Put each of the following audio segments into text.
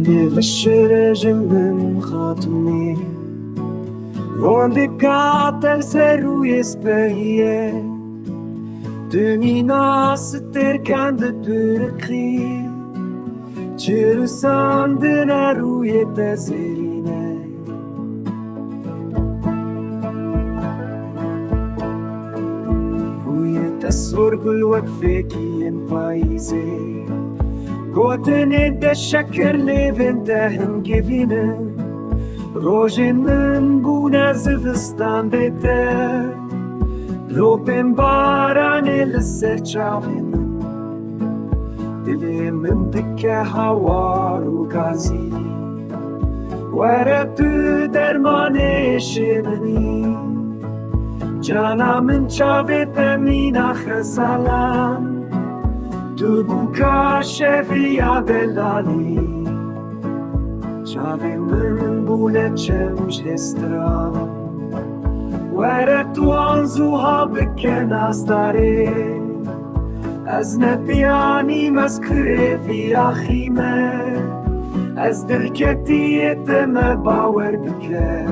neveşêre xatûnê Rondika terse Rûyê spehî mîna stêrkan dibiriqî Çirusandina Rûyê te zêrîn Rûyê te sorgul wek fêkiyên payîzê Gotinên de şekir lêvên te hingivîn Rojên bûne zivistan te Dilopên baranê li ser Çavên Dilê min dike hawar û gazî Were tu dermanê êşên Cana min çavê te mîna xezalan Tu buka şefiya belalî Çavên min bûne çemşestran Were tu an zûha bike Nazdarê Ez nepiyanîm ez kirêviya xîme Ez dilketiyê te me bawer bike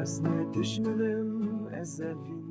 Ez ne düşmanım ez zêrîn